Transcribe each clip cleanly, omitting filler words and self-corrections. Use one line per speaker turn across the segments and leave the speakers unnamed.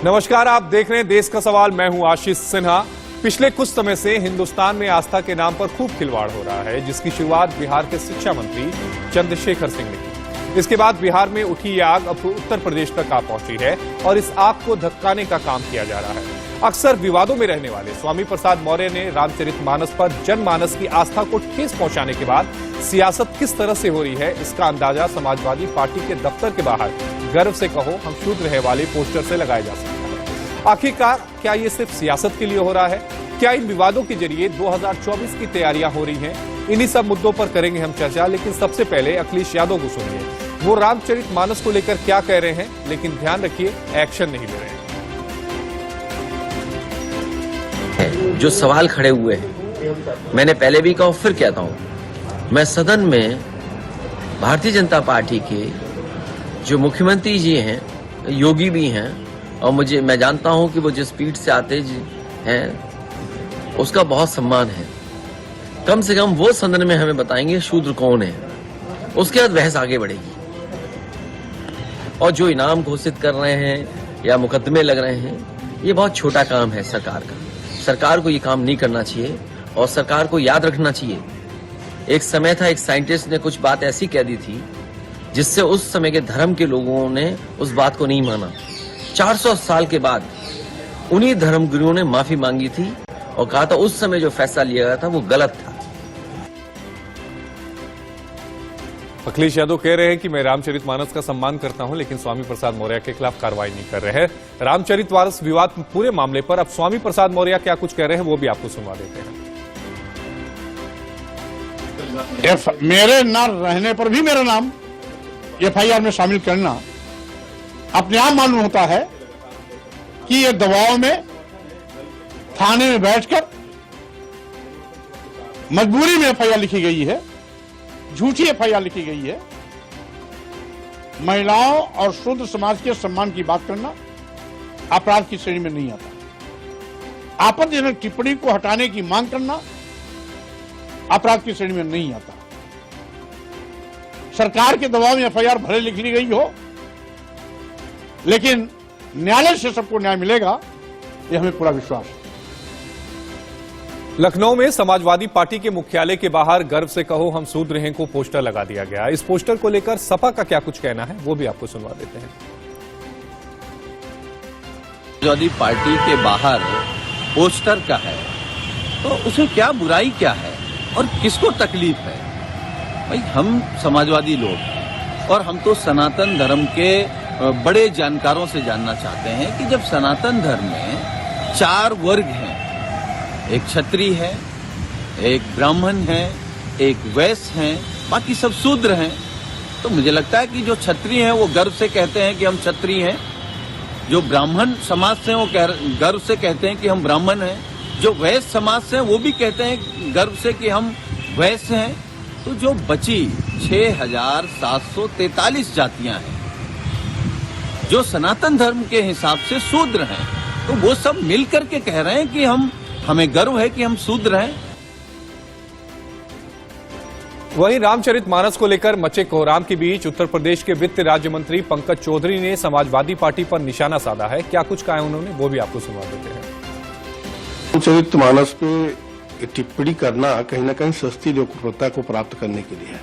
नमस्कार, आप देख रहे हैं देश का सवाल। मैं हूं आशीष सिन्हा। पिछले कुछ समय से हिंदुस्तान में आस्था के नाम पर खूब खिलवाड़ हो रहा है, जिसकी शुरुआत बिहार के शिक्षा मंत्री चंद्रशेखर सिंह ने की। इसके बाद बिहार में उठी ये आग अब उत्तर प्रदेश तक आ पहुंची है और इस आग को धक्काने का काम किया जा रहा है। अक्सर विवादों में रहने वाले स्वामी प्रसाद मौर्य ने रामचरितमानस पर जनमानस की आस्था को ठेस पहुंचाने के बाद सियासत किस तरह से हो रही है, इसका अंदाजा समाजवादी पार्टी के दफ्तर के बाहर गर्व से कहो हम शूद्र है वाले पोस्टर से लगाया जा सकता है। आखिरकार क्या ये सिर्फ सियासत के लिए हो रहा है? क्या इन विवादों के जरिए 2024 की तैयारियां हो रही हैं? इन्हीं सब मुद्दों पर करेंगे हम चर्चा, लेकिन सबसे पहले अखिलेश यादव को सुनिए। वो रामचरितमानस को लेकर क्या कह रहे हैं, लेकिन ध्यान रखिए एक्शन नहीं ले रहे हैं।
जो सवाल खड़े हुए हैं, मैंने पहले भी कहा, फिर कहता हूं, मैं सदन में भारतीय जनता पार्टी के जो मुख्यमंत्री जी हैं, योगी भी हैं, और मैं जानता हूं कि वो जिस पीठ से आते हैं उसका बहुत सम्मान है। कम से कम वो सदन में हमें बताएंगे शूद्र कौन है, उसके बाद बहस आगे बढ़ेगी। और जो इनाम घोषित कर रहे हैं या मुकदमे लग रहे हैं, ये बहुत छोटा काम है सरकार का। सरकार को ये काम नहीं करना चाहिए और सरकार को याद रखना चाहिए, एक समय था एक साइंटिस्ट ने कुछ बात ऐसी कह दी थी जिससे उस समय के धर्म के लोगों ने उस बात को नहीं माना। 400 साल के बाद उन्हीं धर्मगुरुओं ने माफी मांगी थी और कहा था उस समय जो फैसला लिया गया था वो गलत था।
अखिलेश यादव कह रहे हैं कि मैं रामचरितमानस का सम्मान करता हूं, लेकिन स्वामी प्रसाद मौर्य के खिलाफ कार्रवाई नहीं कर रहे हैं। रामचरितमानस विवाद पूरे मामले पर अब स्वामी प्रसाद मौर्य क्या कुछ कह रहे हैं वो भी आपको सुनवा देते हैं।
मेरे न रहने पर भी मेरा नाम FIR में शामिल करना अपने आप मालूम होता है कि ये दबाव में थाने में बैठकर मजबूरी में FIR लिखी गई है, झूठी FIR लिखी गई है। महिलाओं और शूद्र समाज के सम्मान की बात करना अपराध की श्रेणी में नहीं आता। आपत्तिजनक टिप्पणी को हटाने की मांग करना अपराध की श्रेणी में नहीं आता। सरकार के दबाव में FIR भले लिख ली गई हो, लेकिन न्यायालय से सबको न्याय मिलेगा, यह हमें पूरा विश्वास है।
लखनऊ में समाजवादी पार्टी के मुख्यालय के बाहर गर्व से कहो हम शूद्र हैं को पोस्टर लगा दिया गया। इस पोस्टर को लेकर सपा का क्या कुछ कहना है वो भी आपको सुनवा देते हैं।
समाजवादी पार्टी के बाहर पोस्टर का है तो उसमें क्या बुराई क्या है और किसको तकलीफ है? भाई हम समाजवादी लोग हैं और हम तो सनातन धर्म के बड़े जानकारों से जानना चाहते हैं कि जब सनातन धर्म में 4 वर्ग हैं, एक क्षत्रिय है, एक ब्राह्मण है, एक वैश्य है, बाकी सब शूद्र हैं, तो मुझे लगता है कि जो क्षत्रिय हैं वो गर्व से कहते हैं कि हम क्षत्रिय हैं, जो ब्राह्मण समाज से वो गर्व से कहते हैं कि हम ब्राह्मण हैं, जो वैश्य समाज से वो भी कहते हैं गर्व से कि हम वैश्य हैं। तो जो बची 6743 जातियां हैं जो सनातन धर्म के हिसाब से शूद्र हैं, तो वो सब मिलकर के कह रहे हैं कि हमें गर्व है कि हम शूद्र हैं।
वहीं रामचरितमानस को लेकर मचे कोहराम के बीच उत्तर प्रदेश के वित्त राज्य मंत्री पंकज चौधरी ने समाजवादी पार्टी पर निशाना साधा है। क्या कुछ कहा उन्होंने वो भी आपको सुनवा देते हैं।
रामचरितमानस पे टिप्पणी करना कहीं ना कहीं सस्ती लोकप्रियता को प्राप्त करने के लिए है।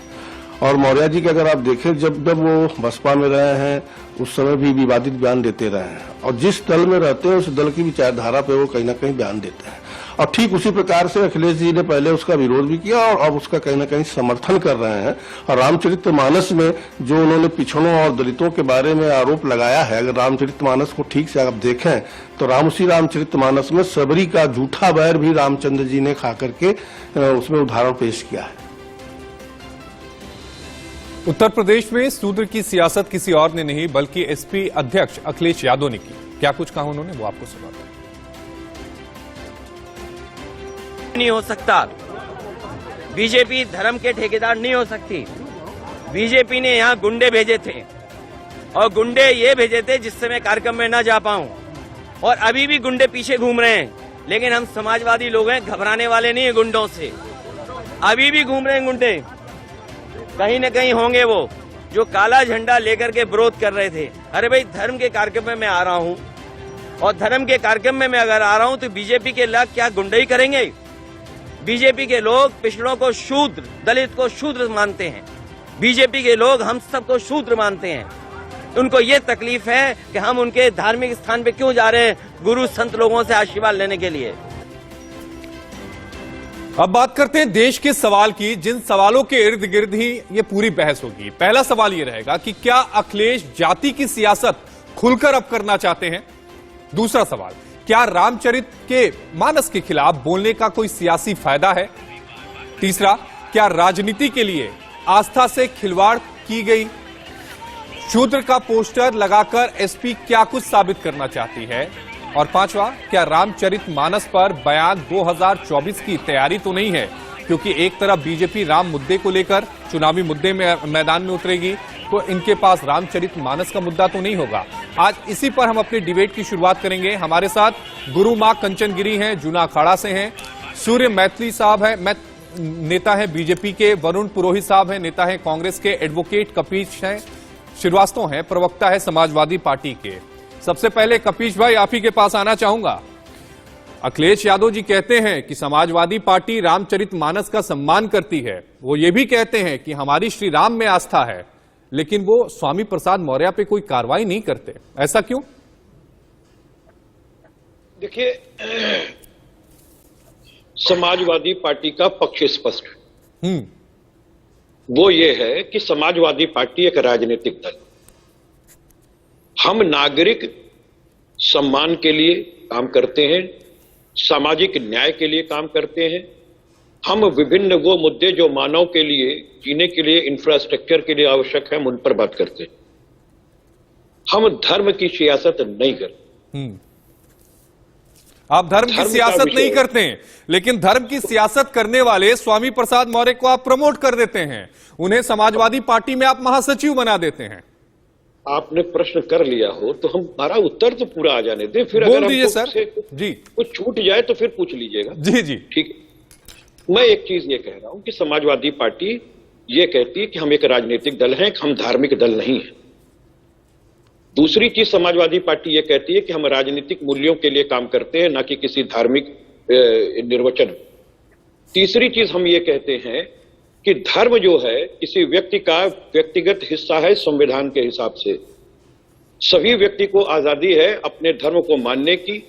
और मौर्य जी के अगर आप देखें, जब वो बसपा में रहे हैं उस समय भी विवादित बयान देते रहे हैं, और जिस दल में रहते हैं उस दल की विचारधारा पे वो कहीं ना कहीं बयान देते हैं। और ठीक उसी प्रकार से अखिलेश जी ने पहले उसका विरोध भी किया और अब उसका कहीं ना कहीं समर्थन कर रहे हैं। और रामचरितमानस में जो उन्होंने पिछड़ों और दलितों के बारे में आरोप लगाया है, अगर रामचरितमानस को ठीक से आप देखें तो उसी रामचरितमानस में सबरी का झूठा बैर भी रामचंद्र जी ने खा करके उसमें उदाहरण पेश किया है।
उत्तर प्रदेश में शूद्र की सियासत किसी और ने नहीं बल्कि SP अध्यक्ष अखिलेश यादव ने की। क्या कुछ कहा उन्होंने वो आपको सुनाते हैं।
नहीं हो सकता, बीजेपी धर्म के ठेकेदार नहीं हो सकती। बीजेपी ने यहाँ गुंडे भेजे थे और गुंडे ये भेजे थे जिससे मैं कार्यक्रम में ना जा पाऊं, और अभी भी गुंडे पीछे घूम रहे हैं। लेकिन हम समाजवादी लोग हैं, घबराने वाले नहीं है गुंडों से। अभी भी घूम रहे हैं गुंडे, कहीं न कहीं होंगे वो जो काला झंडा लेकर के विरोध कर रहे थे। अरे भाई, धर्म के कार्यक्रम में मैं आ रहा हूँ, और धर्म के कार्यक्रम में मैं अगर आ रहा हूं तो बीजेपी के लोग क्या गुंडई करेंगे? बीजेपी के लोग पिछड़ों को शूद्र, दलित को शूद्र मानते हैं। बीजेपी के लोग हम सबको शूद्र मानते हैं। उनको ये तकलीफ है कि हम उनके धार्मिक स्थान पे क्यों जा रहे हैं गुरु संत लोगों से आशीर्वाद लेने के लिए।
अब बात करते हैं देश के सवाल की, जिन सवालों के इर्द गिर्द ही ये पूरी बहस होगी। पहला सवाल ये रहेगा कि क्या अखिलेश जाति की सियासत खुलकर अब करना चाहते हैं? दूसरा सवाल, क्या रामचरित के मानस के खिलाफ बोलने का कोई सियासी फायदा है? तीसरा, क्या राजनीति के लिए आस्था से खिलवाड़ की गई? शूद्र का पोस्टर लगाकर एसपी क्या कुछ साबित करना चाहती है? और पांचवा, क्या रामचरित मानस पर बयान 2024 की तैयारी तो नहीं है? क्योंकि एक तरफ बीजेपी राम मुद्दे को लेकर चुनावी मुद्दे में मैदान में उतरेगी, तो इनके पास रामचरित मानस का मुद्दा तो नहीं होगा। आज इसी पर हम अपनी डिबेट की शुरुआत करेंगे। हमारे साथ गुरु मां कंचन गिरी हैं, जूना अखाड़ा से हैं, सूर्य मैथिली साहब हैं, नेता है बीजेपी के, वरुण पुरोहित साहब हैं, नेता है कांग्रेस के, एडवोकेट कपीश हैं श्रीवास्तव हैं, प्रवक्ता है समाजवादी पार्टी के। सबसे पहले कपीश भाई, आप ही के पास आना चाहूंगा। अखिलेश यादव जी कहते हैं कि समाजवादी पार्टी रामचरित मानस का सम्मान करती है। वो ये भी कहते हैं कि हमारी श्री राम में आस्था है, लेकिन वो स्वामी प्रसाद मौर्य पे कोई कार्रवाई नहीं करते। ऐसा क्यों?
देखिए, समाजवादी पार्टी का पक्ष स्पष्ट है। वो ये है कि समाजवादी पार्टी एक राजनीतिक दल, हम नागरिक सम्मान के लिए काम करते हैं, सामाजिक न्याय के लिए काम करते हैं। हम विभिन्न वो मुद्दे जो मानव के लिए जीने के लिए इंफ्रास्ट्रक्चर के लिए आवश्यक है, हम उन पर बात करते हैं। हम धर्म की सियासत नहीं करते।
आप धर्म की सियासत नहीं करते हैं, लेकिन धर्म की सियासत करने वाले स्वामी प्रसाद मौर्य को आप प्रमोट कर देते हैं, उन्हें समाजवादी पार्टी में आप महासचिव बना देते हैं।
आपने प्रश्न कर लिया हो तो हमारा उत्तर तो पूरा आ जाने दे, फिर
बोल
अगर
दीजिए सर जी,
कुछ छूट जाए तो फिर पूछ लीजिएगा।
जी जी
ठीक। मैं एक चीज ये कह रहा हूं कि समाजवादी पार्टी ये कहती है कि हम एक राजनीतिक दल हैं, हम धार्मिक दल नहीं है। दूसरी चीज समाजवादी पार्टी ये कहती है कि हम राजनीतिक मूल्यों के लिए काम करते हैं, ना कि किसी धार्मिक निर्वचन। तीसरी चीज हम ये कहते हैं कि धर्म जो है किसी व्यक्ति का व्यक्तिगत हिस्सा है संविधान के हिसाब से। सभी व्यक्ति को आजादी है अपने धर्म को मानने की,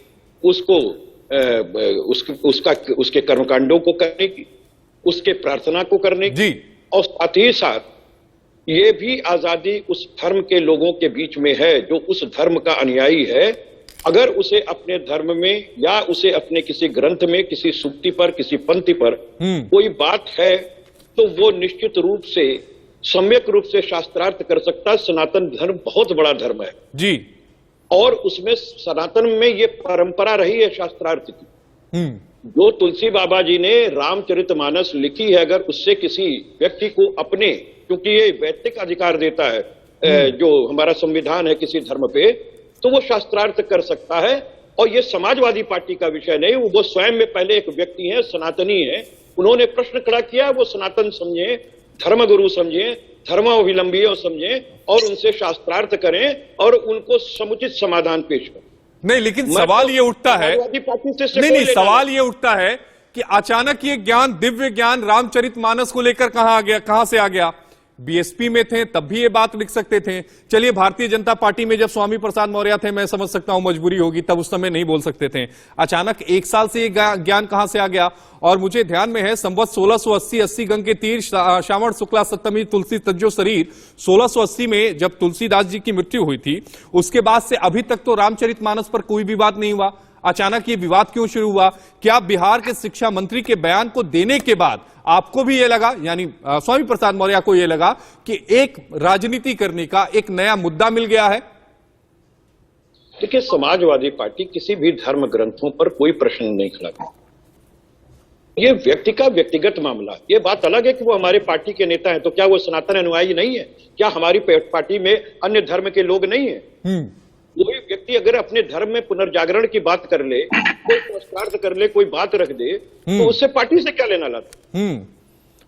उसको उसके कर्मकांडों को करने की, उसके प्रार्थना को करने की, और साथ ही साथ ये भी आजादी उस धर्म के लोगों के बीच में है जो उस धर्म का अनुयायी है। अगर उसे अपने धर्म में या उसे अपने किसी ग्रंथ में, किसी सूक्ति पर, किसी पंक्ति पर कोई बात है तो वो निश्चित रूप से सम्यक रूप से शास्त्रार्थ कर सकता है। सनातन धर्म बहुत बड़ा धर्म है
जी, और
उसमें सनातन में ये परंपरा रही है शास्त्रार्थ की। जो तुलसी बाबा जी ने रामचरितमानस लिखी है, अगर उससे किसी व्यक्ति को अपने, क्योंकि ये वैयक्तिक अधिकार देता है जो हमारा संविधान है किसी धर्म पे, तो वो शास्त्रार्थ कर सकता है। और ये समाजवादी पार्टी का विषय नहीं, वो स्वयं में पहले एक व्यक्ति है, सनातनी है, उन्होंने प्रश्न खड़ा किया, वो सनातन समझे, धर्मगुरु समझे, धर्मावलंबियों समझे और उनसे शास्त्रार्थ करें और उनको समुचित समाधान पेश करें।
नहीं, लेकिन सवाल ये उठता है, नहीं, सवाल ये उठता है कि अचानक ये ज्ञान, दिव्य ज्ञान रामचरितमानस को लेकर कहां से आ गया? बीएसपी में थे तब भी ये बात लिख सकते थे। चलिए, भारतीय जनता पार्टी में जब स्वामी प्रसाद मौर्य थे, मैं समझ सकता हूं मजबूरी होगी, तब उस समय नहीं बोल सकते थे। अचानक एक साल से ये ज्ञान कहां से आ गया? और मुझे ध्यान में है संवत 1680 गंग के तीर श्रावण शुक्ला सप्तमी तुलसी तज्जो शरीर 1680 में जब तुलसीदास जी की मृत्यु हुई थी, उसके बाद से अभी तक तो रामचरितमानस पर कोई भी बात नहीं हुआ। अचानक ये विवाद क्यों शुरू हुआ? क्या बिहार के शिक्षा मंत्री के बयान को देने के बाद आपको भी ये लगा, यानी स्वामी प्रसाद मौर्य को ये लगा कि एक राजनीति करने का एक नया मुद्दा मिल गया है?
देखिए, समाजवादी पार्टी किसी भी धर्म ग्रंथों पर कोई प्रश्न नहीं खड़ा करती। ये व्यक्ति का व्यक्तिगत मामला। ये बात अलग है कि वो हमारे पार्टी के नेता हैं, तो क्या वो सनातन अनुयायी नहीं है? क्या हमारी पार्टी में अन्य धर्म के लोग नहीं है? कोई व्यक्ति अगर अपने धर्म में पुनर्जागरण की बात कर ले, कोई शास्त्रार्थ कर ले, कोई बात रख दे, तो उससे पार्टी से क्या लेना लाता?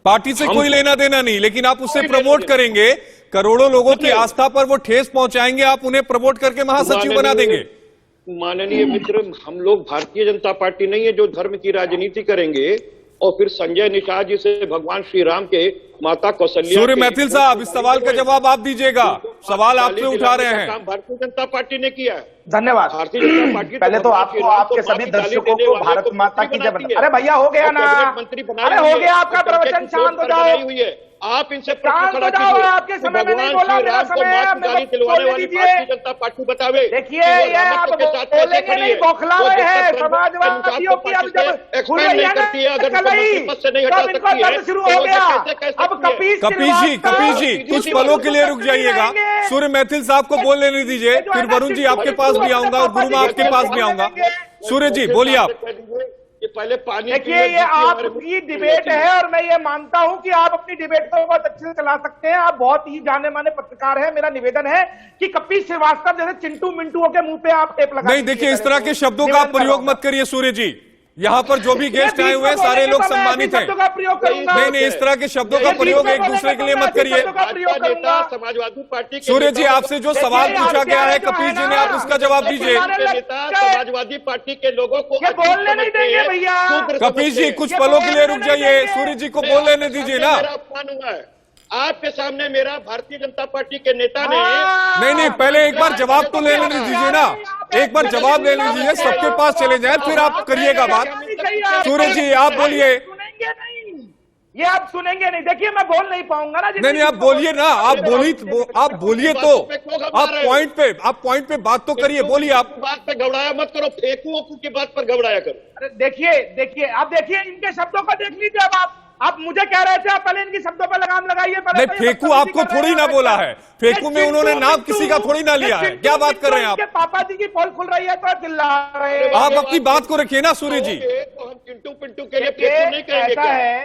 पार्टी से कोई लेना देना नहीं, लेकिन आप उससे प्रमोट करेंगे, करोड़ों लोगों की आस्था पर वो ठेस पहुंचाएंगे, आप उन्हें प्रमोट करके महासचिव बना देंगे।
माननीय मित्र, हम लोग भारतीय जनता पार्टी नहीं है जो धर्म की राजनीति करेंगे और फिर संजय निषाद जी से भगवान श्री राम के माता कौशल्या।
सूर्य मैथिल साहब, इस सवाल का जवाब आप दीजिएगा। सवाल आपसे उठा रहे हैं।
काम भारतीय जनता पार्टी ने किया है।
धन्यवाद।
भारतीय जनता पार्टी
पहले तो आपको, आपके सभी दर्शकों को भारत माता की जय। अरे भैया हो गया ना, अरे हो गया आपका प्रवचन, शांत हो जाओ।
हुई है, आप इनसे
शांत हो जाओ, आपके समय में नहीं बोला, मेरा समय है,
गाली दिलवाने वाली भारतीय जनता पार्टी बतावे।
देखिए ये आप बोलेंगे नहीं, बौखला रहे हैं समाजवादियों की। अब जब हुई है ना तब इनको दर्द शुरू हो गया। अब
कपीश जी कुछ पलों के लिए रुक जाइएगा। सूर्य मैथिल साहब को बोल लेने दीजिए, फिर वरुण जी आपके पास भी आऊंगा और गुरुमा आपके पास भी आऊंगा। सूर्य जी बोलिए आप।
ये पहले पानी।
देखिए ये आपकी डिबेट है और मैं ये मानता हूं कि आप अपनी डिबेट को बहुत अच्छे से चला सकते हैं। आप बहुत ही जाने माने पत्रकार हैं। मेरा निवेदन है कि कपिल श्रीवास्तव जैसे चिंटू मिंटुओं के मुंह पे आप टेप लगा
नहीं, देखिए इस तरह के शब्दों का प्रयोग मत करिए सूर्य जी। यहाँ पर जो भी गेस्ट आए हुए हैं सारे लोग सम्मानित हैं। नहीं, इस तरह के शब्दों का प्रयोग एक दूसरे के लिए मत करिए।
समाजवादी पार्टी
सूर्य जी, आपसे जो सवाल पूछा गया है कपिल जी ने, आप उसका जवाब दीजिए।
समाजवादी पार्टी के लोगों को
बोलने नहीं देंगे भैया।
कपिल जी कुछ पलों के लिए रुक जाइए, सूर्य जी को बोल लेने दीजिए ना।
अपमान हुआ है आपके सामने। मेरा भारतीय जनता पार्टी के नेता ने
नहीं, पहले एक बार जवाब तो ले लेने दीजिए ना। एक बार जवाब ले लेने दीजिए, सबके पास चले जाए फिर आप करिएगा बात। सूर्य जी आप बोलिए।
सुनेंगे नहीं, ये आप सुनेंगे नहीं। देखिए मैं बोल नहीं पाऊंगा ना।
नहीं, आप बोलिए ना। आप बोलिए तो आप पॉइंट पे बात तो करिए। बोलिए आप।
बात पे घबराया मत करो, फेंकू की बात पर घबराया करो।
अरे देखिए आप देखिए इनके शब्दों को देख लीजिए। अब आप मुझे कह रहे थे, आप पहले इनकी शब्दों पर लगाम लगाइए।
नहीं, फेंकू आपको थोड़ी ना बोला है। फेंकू में उन्होंने नाम किसी का थोड़ी ना लिया है। क्या बात कर रहे हैं आप?
पापा जी की पोल खुल रही है तो चिल्ला रहे हैं।
आप अपनी बात को रखिए ना सूर्य जी।
तो हम चिंटू पिंटू के लिए फेंकू नहीं करेंगे।
ऐसा है,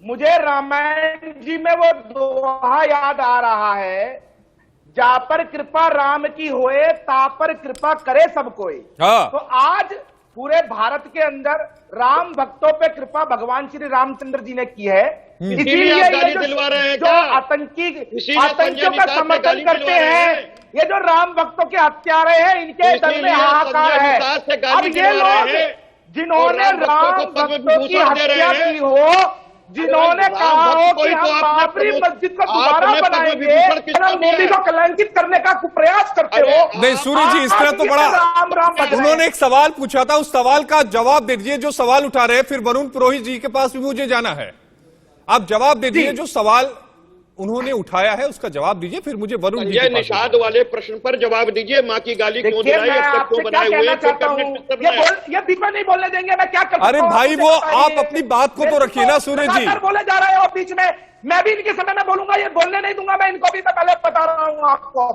मुझे रामायण जी में वो दोहा याद आ रहा है, जा पर कृपा राम की होए ता पर कृपा करे सब कोई।
हाँ।
तो आज पूरे भारत के अंदर राम भक्तों पे कृपा भगवान श्री रामचंद्र जी ने की है। इसीलिए ये जो आतंकियों का समर्थन करते हैं, ये जो राम भक्तों के हत्यारे हैं, इनके दल में हाहाकार है। अब ये लोग जिन्होंने राम भक्तों की हत्या की हो, जिन्होंने कहा हो कि हम बाबरी मस्जिद को दोबारा बनाएंगे, मोदी को कलंकित करने का प्रयास करते हो।
नहीं सूर्य जी, इस तरह तो बड़ा। उन्होंने एक सवाल पूछा था, उस सवाल का जवाब दे दीजिए जो सवाल उठा रहे हैं। फिर वरुण पुरोहित जी के पास भी मुझे जाना है। आप जवाब दे दीजिए जो सवाल उन्होंने उठाया है उसका जवाब दीजिए, फिर मुझे वरुण जी
संजय निषाद वाले प्रश्न पर जवाब दीजिए। माँ की गाली क्यों दिलाई, अब तक क्यों बनाए हुए?
ये बीच में नहीं बोलने देंगे, मैं क्या करूं?
अरे भाई वो आप अपनी बात को तो रखिए ना सूर्य जी।
बोले जा रहे हो बीच में, मैं भी इनके समय में बोलूंगा, ये बोलने नहीं दूंगा मैं इनको भी। मैं पहले बता रहा हूँ आपको।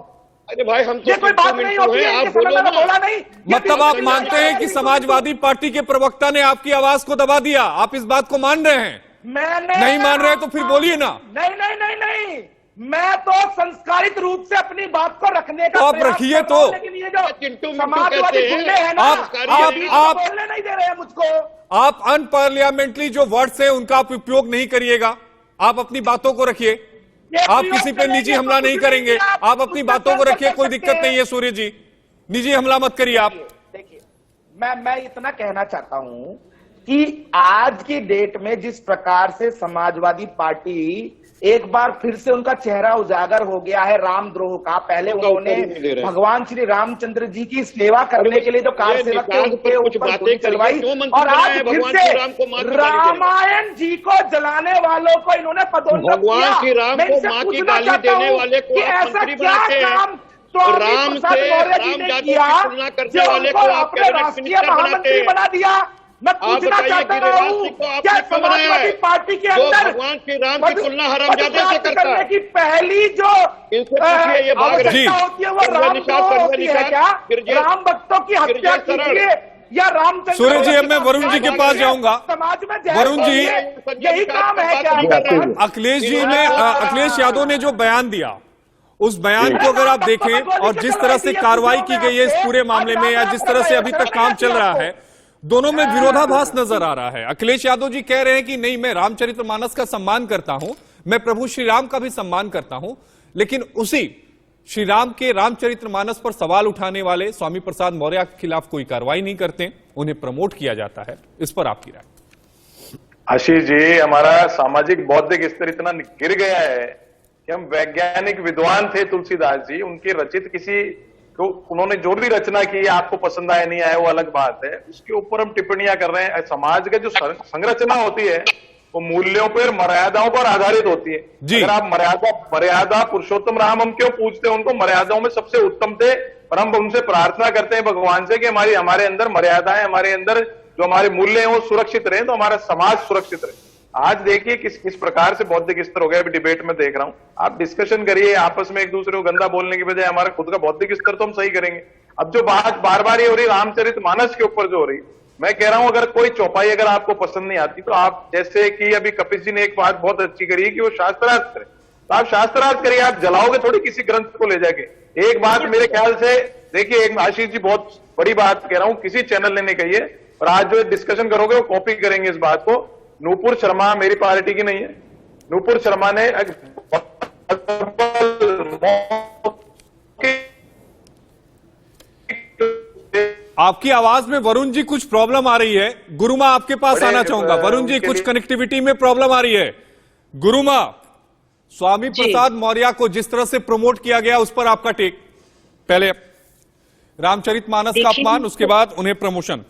अरे भाई हम
ये कोई बात नहीं होती है, आप बोला नहीं।
मतलब आप मानते हैं कि समाजवादी पार्टी के प्रवक्ता ने आपकी आवाज को दबा दिया? आप इस बात को मान रहे हैं?
मैंने
नहीं मान रहे तो फिर बोलिए ना।
नहीं, मैं तो संस्कारित रूप से अपनी बात को रखने का
तो आप रखिए तो।
लेकिन ये जो समाजवादी गुंडे हैं ना,
आप
बोलने नहीं दे रहे हैं मुझको।
आप अनपार्लियामेंट्री जो वर्ड्स हैं उनका आप उपयोग नहीं करिएगा। आप अपनी बातों को रखिए। आप किसी पे निजी हमला नहीं करेंगे। आप अपनी बातों को रखिए, कोई दिक्कत नहीं है सूर्य जी। निजी हमला मत करिए आप।
देखिए मैं इतना कहना चाहता हूं कि आज की डेट में जिस प्रकार से समाजवादी पार्टी एक बार फिर से उनका चेहरा उजागर हो गया है रामद्रोह का। पहले उन्होंने भगवान श्री रामचंद्र जी की सेवा करने के लिए जो कार सेवक थे उनके ऊपर गोली चलवाई, और आज फिर से रामायण जी को जलाने वालों को इन्होंने पदोन्नत किया। मैं इनसे पूछना चाहता हूं कि ऐसा क्या काम स्वामी प्रसाद मौर्य जी ने किया जो उनको अपने राष्ट्रीय महामंत्री बना दिया? मैं पूछना चाहता हूँ क्या समाजवादी पार्टी के अंदर करने की पहली जो आवश्यकता होती है वो रामद्रोह होती है क्या? राम भक्तों की हत्या कीजिए या रामचंद्र?
सूर्य जी अब मैं वरुण जी के पास जाऊंगा।
समाज में
वरुण जी,
यही काम है क्या?
अखिलेश यादव ने जो बयान दिया, उस बयान को अगर आप देखें और जिस तरह से कार्रवाई की गई है इस पूरे मामले में, या जिस तरह से अभी तक काम चल रहा है, दोनों में विरोधाभास नजर आ रहा है। अखिलेश यादव जी कह रहे हैं कि नहीं, मैं रामचरितमानस का सम्मान करता हूं, मैं प्रभु श्री राम का भी सम्मान करता हूं, लेकिन उसी श्री राम के रामचरितमानस पर सवाल उठाने वाले स्वामी प्रसाद मौर्य के खिलाफ कोई कार्रवाई नहीं करते, उन्हें प्रमोट किया जाता है। इस पर आपकी राय?
आशीष जी, हमारा सामाजिक बौद्धिक स्तर इतना गिर गया है कि हम वैज्ञानिक विद्वान थे तुलसीदास जी, उनके रचित किसी को उन्होंने जो भी रचना की आपको पसंद आया नहीं आया वो अलग बात है, उसके ऊपर हम टिप्पणियां कर रहे हैं। समाज का जो संरचना होती है वो मूल्यों पर मर्यादाओं पर आधारित होती है। अगर आप मर्यादा पुरुषोत्तम राम हम क्यों पूछते हैं, उनको मर्यादाओं में सबसे उत्तम थे, और हम उनसे प्रार्थना करते हैं भगवान से कि हमारे अंदर मर्यादाएं, हमारे अंदर जो हमारे मूल्य हैं वो सुरक्षित रहे, तो हमारा समाज सुरक्षित रहे। आज देखिए किस प्रकार से बौद्धिक स्तर हो गया, अभी डिबेट में देख रहा हूं। आप डिस्कशन करिए आपस में, एक दूसरे को गंदा बोलने की बजाय हमारा खुद का बौद्धिक स्तर तो हम सही करेंगे। अब जो बात बार बार ये हो रही रामचरितमानस के ऊपर जो हो रही, मैं कह रहा हूं अगर कोई चौपाई अगर आपको पसंद नहीं आती तो आप, जैसे कि अभी कपिल जी ने एक बात बहुत अच्छी करी है कि वो शास्त्रार्थ करें, तो आप शास्त्रार्थ करिए, आप जलाओगे थोड़ी किसी ग्रंथ को ले जाके। एक बात मेरे ख्याल से देखिए, एक आशीष जी बहुत बड़ी बात कह रहा हूं, किसी चैनल ने नहीं कही है, और आज जो डिस्कशन करोगे वो कॉपी करेंगे इस बात को। नूपुर शर्मा मेरी पार्टी की नहीं है, नूपुर शर्मा ने
आपकी आवाज में वरुण जी कुछ प्रॉब्लम आ रही है। गुरुमा आपके पास आना चाहूंगा। वरुण जी कुछ कनेक्टिविटी में प्रॉब्लम आ रही है। गुरुमा, स्वामी प्रसाद मौर्य को जिस तरह से प्रमोट किया गया उस पर आपका टेक? पहले रामचरितमानस का अपमान, उसके बाद उन्हें प्रमोशन।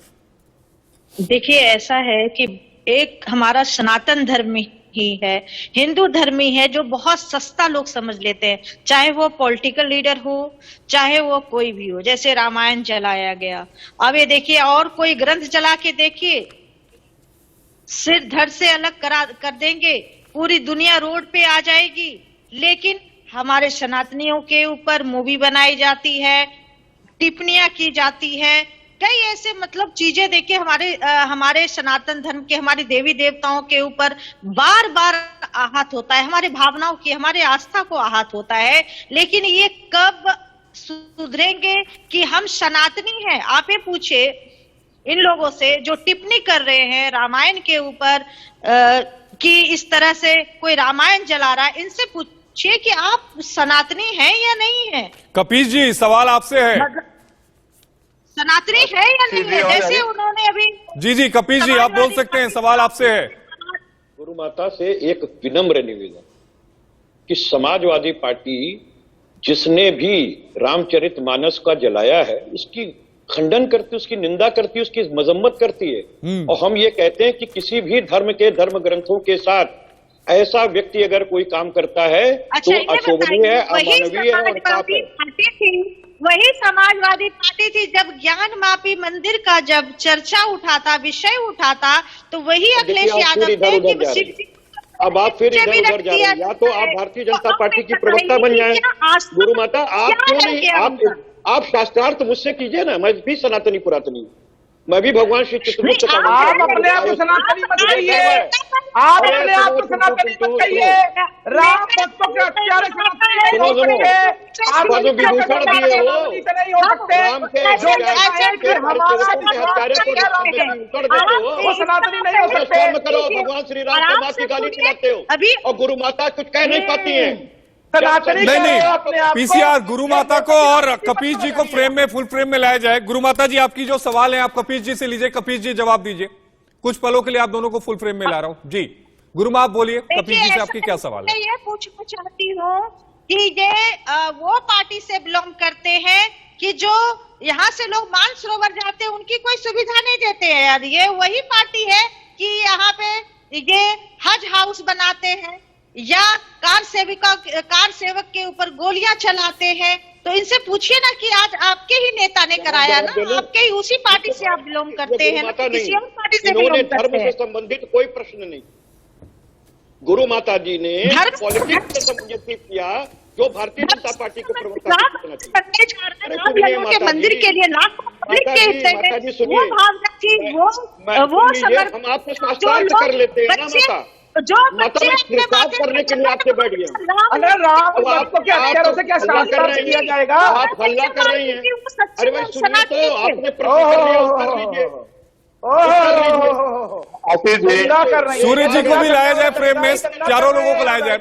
देखिए, ऐसा है कि एक हमारा सनातन धर्म ही है, हिंदू धर्म ही है, जो बहुत सस्ता लोग समझ लेते हैं, चाहे वो पॉलिटिकल लीडर हो, चाहे वो कोई भी हो। जैसे रामायण जलाया गया, अब ये देखिए और कोई ग्रंथ जला के देखिए, सिर धड़ से अलग कर देंगे, पूरी दुनिया रोड पे आ जाएगी। लेकिन हमारे सनातनियों के ऊपर मूवी बनाई जाती है, टिप्पणियां की जाती है, कई ऐसे मतलब चीजें देखिए हमारे सनातन धर्म के, हमारे देवी देवताओं के ऊपर बार बार आहत होता है, हमारे भावनाओं की, हमारे आस्था को आहत होता है। लेकिन ये कब सुधरेंगे कि हम सनातनी हैं? आप ये पूछे इन लोगों से जो टिप्पणी कर रहे हैं रामायण के ऊपर कि इस तरह से कोई रामायण जला रहा है, इनसे पूछिए कि आप सनातनी हैं या नहीं है।
कपीश जी, सवाल आपसे है,
सनातनी है या नहीं है? जैसे उन्होंने अभी
जी कपीश जी आप बोल सकते हैं, सवाल आपसे है।
गुरु माता से एक विनम्र निवेदन कि समाजवादी पार्टी जिसने भी रामचरितमानस का जलाया है उसकी खंडन करती, उसकी निंदा करती, उसकी मजम्मत करती है। और हम ये कहते हैं कि किसी भी धर्म के धर्म ग्रंथों के साथ ऐसा व्यक्ति अगर कोई काम करता है तो अशोभनीय है, अमानवीय है और पाप है।
वही समाजवादी पार्टी थी जब ज्ञान मापी मंदिर का जब चर्चा उठा था, विषय उठा था, तो वही अखिलेश यादव थे कि
अब आप फिर इधर उधर जा रहे हैं। या तो आप भारतीय जनता पार्टी की प्रवक्ता बन जाए गुरु माता, आप क्यों नहीं, आप शास्त्रार्थ मुझसे कीजिए ना, मैं भी सनातनी पुरातनी, मैं भी भगवान श्री चित्रगुप्त का
आप अपने आप को सनातनी मत कहिए, आप अपने आप को सनातनी मत कहिए। राम भक्तों के हत्यारे सनातनी नहीं हो सकते, आप
विभूषण दिए हो,
नहीं हो सकते।
राम के हत्यारे को
वो सनातनी नहीं हो सकते।
करो, भगवान श्री राम के माँ की गाली खिलाते हो और गुरु माता कुछ कह नहीं पाती है।
नहीं, पीसीआर गुरु माता को और कपीश जी को फ्रेम में, फुल फ्रेम में लाया जाए। गुरु माता जी, आपकी जो सवाल है आप कपीश जी से लीजिए, कपीश जी जवाब दीजिए। कुछ पलों के लिए आप दोनों को फुल फ्रेम में ला रहा हूं। जी गुरु माँ, आप बोलिए, कपीश जी से आपकी क्या सवाल है?
मैं ये पूछना चाहती हूँ कि ये वो पार्टी से बिलोंग करते हैं कि जो यहाँ से लोग मानसरोवर जाते हैं उनकी कोई सुविधा नहीं देते हैं यार। ये वही पार्टी है कि यहाँ पे ये हज हाउस बनाते हैं या कार सेवक के ऊपर गोलियां चलाते हैं। तो इनसे पूछिए ना कि आज आपके ही नेता ने कराया ना, आपके ही उसी पार्टी से आप बिलोंग करते हैं ना, किसी और पार्टी से बिलोंग करते हैं।
धर्म से संबंधित कोई प्रश्न नहीं। गुरु माता जी ने पॉलिटिक्स से संबंधित किया जो भारतीय जनता पार्टी के प्रवक्ता
के मंदिर के लिए लाखों पब्लिक के हिस्से में वो भावना थी, वो
हम आपको शास्त्रार्थ कर लेते हैं ना माता,
जो
बच्चे करने के लिए आपसे बैठ गया।
अरे राम भक्तों के हत्यारों से क्या शास्त्रार्थ किया जाएगा?
आप हल्ला कर रही हैं। अरे भाई सुनिए तो, आपने प्रश्न कर लिया, उत्तर दीजिए।
सूर्य जी को भी लाया जाए फ्रेम में, चारों लोगों को लाया जाए।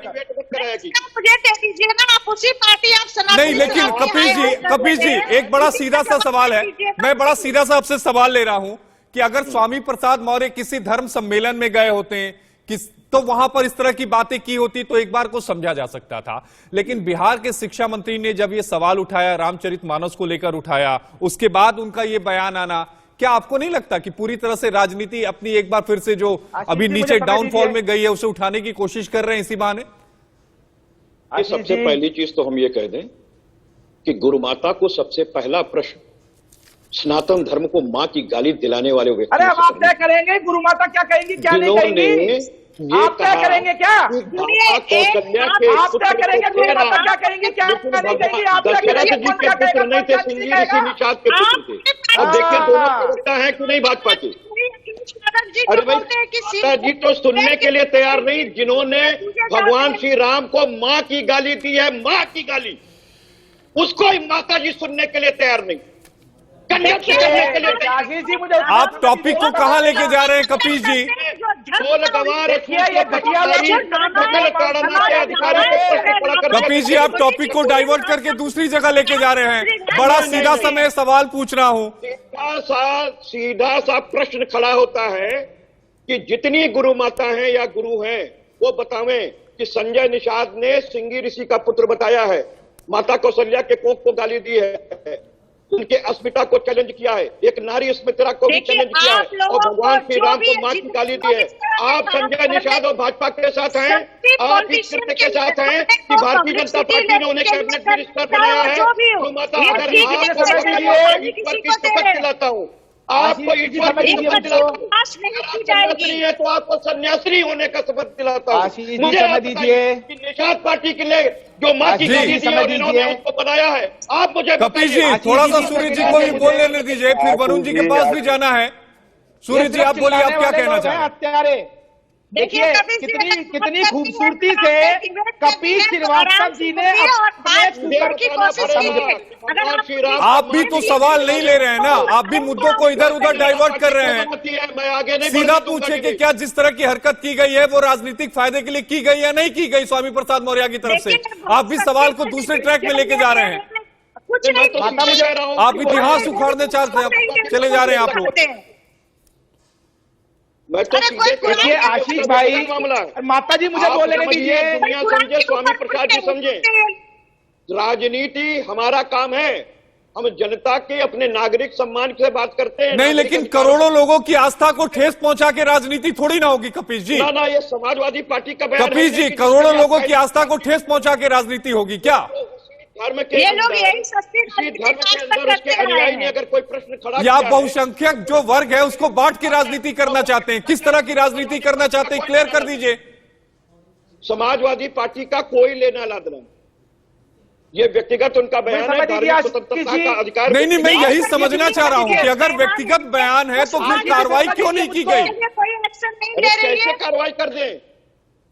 कराया की।
मुझे दे दीजिए ना, आप उसी पार्टी आप सनातन
नहीं, लेकिन कपिल जी एक बड़ा सीधा सा सवाल है, मैं बड़ा सीधा सा आपसे सवाल ले रहा हूं कि अगर स्वामी प्रसाद मौर्य किसी धर्म सम्मेलन में गए होते तो वहां पर इस तरह की बातें की होती तो एक बार को समझा जा सकता था, लेकिन बिहार के शिक्षा मंत्री ने जब ये सवाल उठाया, रामचरितमानस को लेकर उठाया, उसके बाद उनका ये बयान आना, क्या आपको नहीं लगता कि पूरी तरह से राजनीति अपनी एक बार फिर से जो अभी नीचे डाउनफॉल में गई है उसे उठाने की कोशिश कर रहे हैं इसी बहाने?
सबसे पहली चीज तो हम ये कह दें कि गुरु माता को सबसे पहला प्रश्न सनातन धर्म को मां की गाली दिलाने वाले व्यक्ति।
अरे अब आप तय करेंगे गुरु माता क्या कहेंगी क्या नहीं कहेंगी? आप तय करेंगे क्या? आप तय करेंगे गुरु माता क्या कहेंगे क्या नहीं कहेंगी? आप तय करेंगे
जी के पुत्र नहीं थे, सिंगी ऋषि निषाद के पुत्र थे। अब देखिए दोनों प्रवक्ता है कि नहीं भाजपा के। अरे भाई माता जी तो सुनने के लिए तैयार नहीं, जिन्होंने भगवान श्री राम को मां की गाली दी है, मां की गाली, उसको माता जी सुनने के लिए तैयार नहीं।
आप टॉपिक को कहां लेके जा रहे हैं कपिल जी? कपिल जी आप टॉपिक को डाइवर्ट करके दूसरी जगह लेके जा रहे हैं। बड़ा सीधा सा मैं सवाल पूछ रहा हूं।
सीधा सा प्रश्न खड़ा होता है कि जितनी गुरु माता हैं या गुरु हैं वो बतावें कि संजय निषाद ने सिंगी ऋषि का पुत्र बताया है, माता कौशल्या के कोख को गाली दी है, उनके अस्मिता को चैलेंज किया है, एक नारी स्मिता को भी चैलेंज किया है, और भगवान श्री राम को मां की गाली दी है। आप संजय निषाद और भाजपा के साथ हैं, आप इस कृत्य के साथ हैं कि भारतीय जनता पार्टी ने उन्हें कैबिनेट मिनिस्टर बनाया है। तो माता अगर ईश्वर की शपथ दिलाता हूँ, आपको ईश्वर की शपथ दिलाता हूँ, सन्यासी है तो आपको सन्यासी होने का शपथ दिलाता हूँ। मुझे निषाद पार्टी के लिए जो मां की गाली दी है उन्होंने उसको बनाया है। आप मुझे
कपिल जी थोड़ा सा सूर्य जी को भी बोल लेने दीजिए, फिर वरुण जी के पास भी जाना है। सूर्य जी आप बोलिए, आप क्या कहना चाहते हैं?
देखिए कितनी खूबसूरती से कपिल श्रीवास्तव जी ने
आप भी तो सवाल नहीं ले रहे हैं ना, आप भी मुद्दों को इधर उधर डाइवर्ट कर रहे हैं। सीधा पूछे कि क्या जिस तरह की हरकत की गई है वो राजनीतिक फायदे के लिए की गई या नहीं की गई स्वामी प्रसाद मौर्य की तरफ से? आप भी सवाल को दूसरे ट्रैक में लेके जा रहे हैं। आप इतिहास उखाड़ने चले जा रहे हैं आप लोग।
देखिए आशीष भाई, माता जी मुझे बोलने दीजिए।
दुनिया समझे, स्वामी प्रसाद जी समझे, राजनीति हमारा काम है, हम जनता के अपने नागरिक सम्मान से बात करते हैं।
नहीं, लेकिन करोड़ों लोगों की आस्था को ठेस पहुंचा के राजनीति थोड़ी ना होगी कपिल जी।
ना ये समाजवादी पार्टी का बयान है।
कपिल जी करोड़ों लोगों की आस्था को ठेस पहुंचा के राजनीति होगी क्या?
धर्म के अंदर उसके अनुयायी ने अगर कोई प्रश्न खड़ा
या बहुसंख्यक जो वर्ग है उसको बांट के राजनीति करना चाहते हैं, किस तरह की राजनीति करना चाहते हैं क्लियर कर दीजिए।
समाजवादी पार्टी का कोई लेना लादना, ये व्यक्तिगत उनका बयान है, धार्मिक स्वतंत्रता का अधिकार।
नहीं, मैं यही समझना चाह रहा हूं कि अगर व्यक्तिगत बयान है तो फिर कार्रवाई क्यों नहीं की गई?
कैसे कार्रवाई कर दें,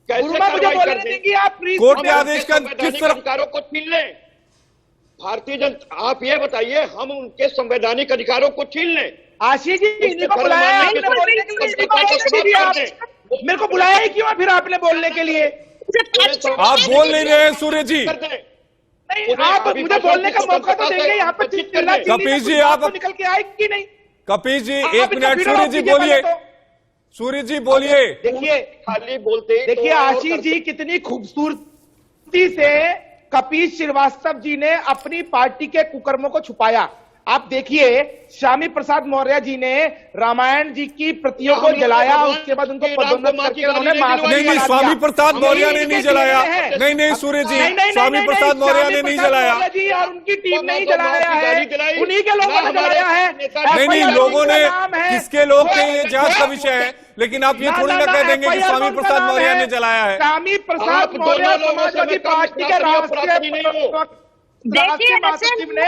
कैसे कार्रवाई कर दें?
कोर्ट के आदेश का किस तरह
अधिकारों को छीन लें? भारतीय जनता, आप ये बताइए, हम उनके संवैधानिक अधिकारों को छीन लें?
आशीष जी इन्हीं को बुलाया है मेरे को बुलाया ही क्यों फिर आपने बोलने के लिए?
आप बोल नहीं रहे हैं सूर्य जी।
नहीं, आप मुझे बोलने का मौका तो देंगे। यहाँ पे
कपिल जी आप
निकल के आए कि नहीं?
कपिल जी एक मिनट, सूर्य जी बोलिए, सूर्य जी बोलिए।
देखिए
खाली बोलते,
देखिए आशीष जी कितनी खूबसूरती से कपिल श्रीवास्तव जी ने अपनी पार्टी के कुकर्मों को छुपाया। आप देखिए स्वामी प्रसाद मौर्य जी ने रामायण जी की प्रतियों को जलाया, उसके बाद उनको पदोन्नत करके उन्होंने
नहीं, स्वामी प्रसाद मौर्य ने नहीं जलाया। नहीं सूर्य जी, स्वामी प्रसाद मौर्य ने नहीं जलाया
जी, और उनकी टीम ने ही जलाया है, उन्हीं के लोगों ने जलाया है।
नहीं, लोगों ने किसके लोग थे ये जांच का विषय है, लेकिन आप ये थोड़ी ना कह देंगे कि स्वामी प्रसाद मौर्य ने जलाया है।
स्वामी प्रसाद मौर्य समाजवादी पार्टी के राष्ट्रीय महासचिव ने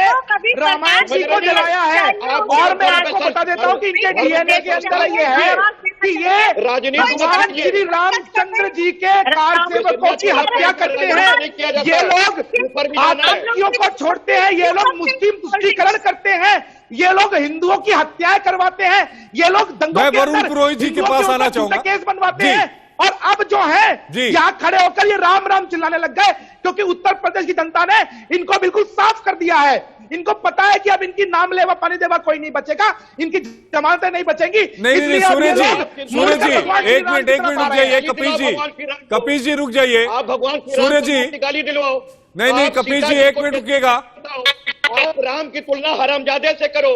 रामायण जी को जलाया है। और मैं आपको बता देता हूँ कि इनके डीएनए के अंदर ये है कि ये भगवान श्री रामचंद्र जी के कार सेवकों की हत्या करते हैं। ये लोग आतंकियों को छोड़ते हैं, ये लोग मुस्लिम तुष्टीकरण करते हैं, ये लोग हिंदुओं की हत्याएं करवाते हैं, ये लोग दंगों के अंदर
वरुण पुरोहित जी के पास आना चाहूंगा,
केस बनवाते हैं और अब जो है
जी।
यहाँ खड़े होकर ये राम राम चिल्लाने लग गए, क्योंकि उत्तर प्रदेश की जनता ने इनको बिल्कुल साफ कर दिया है। इनको पता है कि अब इनकी नाम लेवा पानी देवा कोई नहीं बचेगा, इनकी जमानतें नहीं बचेंगी।
नहीं सूर्य जी, एक मिनट रुक जाइए। कपीश जी रुक जाइए।
आप भगवान
सूर्य जी
गाली दिलवाओ।
नहीं कपीश जी, एक मिनट रुकिएगा।
आप राम की तुलना हरामजादे से करो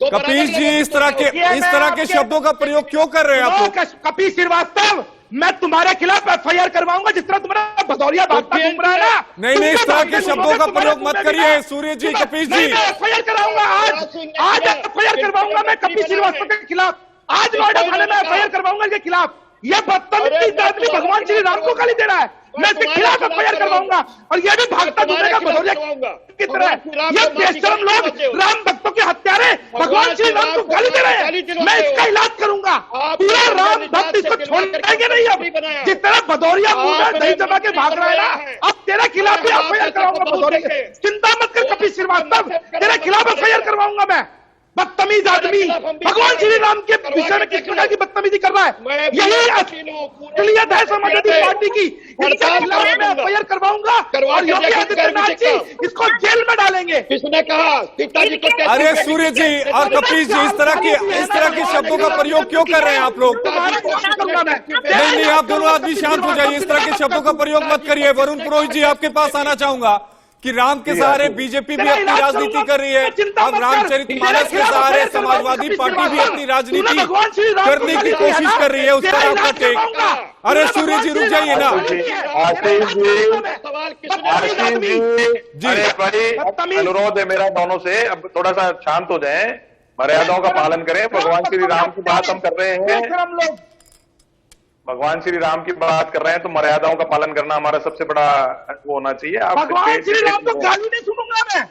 तो
कपीश जी इस तरह के शब्दों का प्रयोग क्यों कर रहे हैं आप लोग?
कपीश श्रीवास्तव, मैं तुम्हारे खिलाफ FIR करवाऊंगा, जिस तरह तुम्हारा भदौरिया भागता घूम रहा है ना।
नहीं इस तरह के शब्दों का प्रयोग मत करिए सूर्य जी। कपीश जी
FIR कराऊंगा, आज FIR करवाऊंगा मैं कपीश श्रीवास्तव के खिलाफ। आज नोएडा थाने में FIR करवाऊंगा इसके खिलाफ। यह बदतमीज आदमी भगवान श्री राम को गाली दे रहा है, मैं इसके खिलाफ FIR करवाऊंगा। और यह भी भागता घूमेगा भदौरिया की तरह। ये बेशरम लोग, राम भक्तों के हत्यारे भगवान श्री राम को गाली दे रहे हैं। मैं इसका इलाज करूंगा। पूरा राम भक्त इसको छोड़ेंगे नहीं। अब जिस तरह भदौरिया दही जमा के भाग रहा है ना, अब तेरे खिलाफ भी FIR कराऊंगा भदौरिया। चिंता मत कर कपीश श्रीवास्तव, तेरे खिलाफ FIR करवाऊंगा मैं। बदतमीज आदमी भगवान श्री राम के विषय में किस प्रकार की बदतमीजी कर रहा है, यही असलियत है समाजवादी पार्टी की। इनके खिलाफ मैं FIR करवाऊंगा और योगी आदित्यनाथ जी इसको जेल में डालेंगे।
किसने कहा? पिताजी को कैसे?
अरे सूर्य जी और कपीश जी इस तरह के शब्दों का प्रयोग क्यों कर रहे हैं आप लोग? नहीं आप दोनों आदमी शांत हो जाइए। इस तरह के शब्दों का प्रयोग मत करिए। वरुण पुरोहित जी आपके पास आना चाहूंगा कि राम के सहारे बीजेपी भी अपनी राजनीति कर रही है, अब रामचरितमानस के सहारे समाजवादी पार्टी भी अपनी राजनीति करने की कोशिश कर रही है। उस पर आपका टेक? अरे सूर्य जी रुक जाइए ना।
आशीष जी भाई, अनुरोध है मेरा दोनों से, अब थोड़ा सा शांत हो जाएं, मर्यादाओं का पालन करें। भगवान श्री राम की बात हम कर रहे हैं, भगवान श्री राम की बात कर रहे हैं, तो मर्यादाओं का पालन करना हमारा सबसे बड़ा वो होना चाहिए। आप
भगवान श्री राम को गाली नहीं सुनूंगा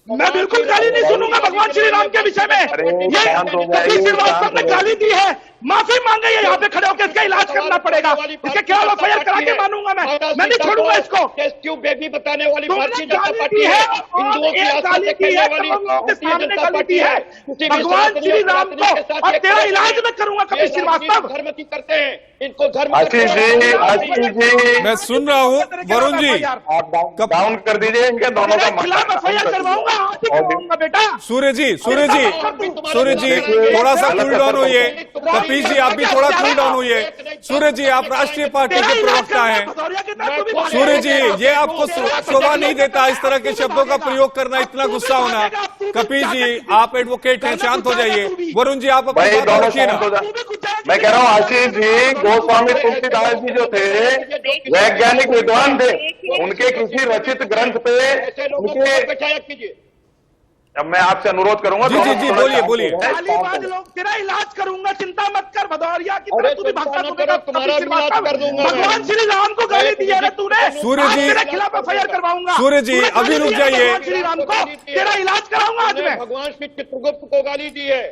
मैं बिल्कुल गाली नहीं सुनूंगा भगवान श्री राम के विषय में। ये श्रीवास्तव ने गाली दी है, माफी मांगे, यहाँ पे खड़े होकर इसका इलाज करना पड़ेगा। इसके खिलाफ FIR करा के मानूंगा मैं नहीं छोड़ूंगा इसको।
क्यों बेबी बताने वाली भारतीय जनता पार्टी है, हिंदुओं की आस्था से खेलने वाली भारतीय जनता पार्टी है।
भगवान श्री राम को और तेरा इलाज मैं करूंगा कपीश श्रीवास्तव।
धर्म की करते हैं इनको धर्म।
आशीष जी
मैं सुन रहा हूँ। वरुण जी
आप डाउन कर दीजिए इनके दोनों का
खिलाफ FIR करवाऊंगा, आज ही करवाऊंगा बेटा।
सूर्य जी थोड़ा सा कूल डाउन होइए। कपीश जी आप भी थोड़ा कूल डाउन होइए। सूर्य जी आप राष्ट्रीय पार्टी के प्रवक्ता हैं। सूर्य जी ये आपको शोभा नहीं देता इस तरह के शब्दों का प्रयोग करना, इतना गुस्सा होना। कपीश जी आप एडवोकेट हैं, शांत हो जाइए। वरुण जी आप अपनी बात रखिए ना।
मैं कह रहा हूँ आशीष जी, गोस्वामी तुलसीदास जी जो थे वैज्ञानिक विद्वान थे, उनके किसी रचित ग्रंथ पे उनके, अब मैं आपसे अनुरोध करूंगा।
जी बोलिए।
लोग तेरा इलाज करूंगा, चिंता मत कर। भदौरिया की तरह तू भी भागता घूमेगा।
तुम्हारा इलाज कर दूंगा।
भगवान श्री राम को गाली दी है ना तूने।
सूर्य जी
तेरे खिलाफ FIR करवाऊंगा।
सूर्य जी अभी रुक जाइए।
भगवान श्री राम को तेरा इलाज कराऊंगा आज मैं।
भगवान श्री चित्रगुप्त को गाली दी है,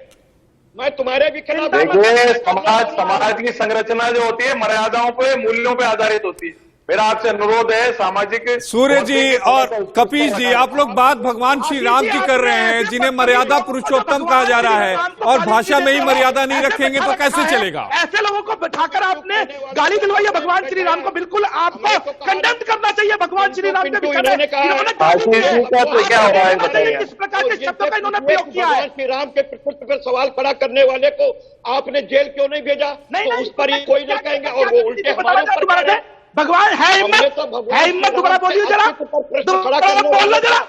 मैं तुम्हारे भी खिलाफ।
देखिए समाज की संरचना जो होती है मर्यादाओं पे, मूल्यों पे आधारित होती है। मेरा आपसे अनुरोध है सामाजिक।
सूर्य जी और कपीश जी आप लोग बात भगवान श्री राम की कर रहे हैं, जिन्हें मर्यादा पुरुषोत्तम कहा जा रहा है, और भाषा में ही मर्यादा नहीं रखेंगे तो कैसे चलेगा?
ऐसे लोगों को बैठाकर आपने गाली दिलवाई है भगवान श्री राम को। बिल्कुल आपको कंडेम करना चाहिए भगवान श्री राम के विषय में।
क्या हो रहा है बताइए,
किस प्रकार के शब्दों का इन्होंने प्रयोग किया है?
श्री राम के प्रकृति पर सवाल खड़ा करने वाले को आपने जेल क्यों नहीं भेजा?
नहीं
उस पर ही कोई नहीं कहेंगे और वो उल्टे हमारे ऊपर।
भगवान है हिम्मत दोबारा बोलिए जरा, बोलो जरा।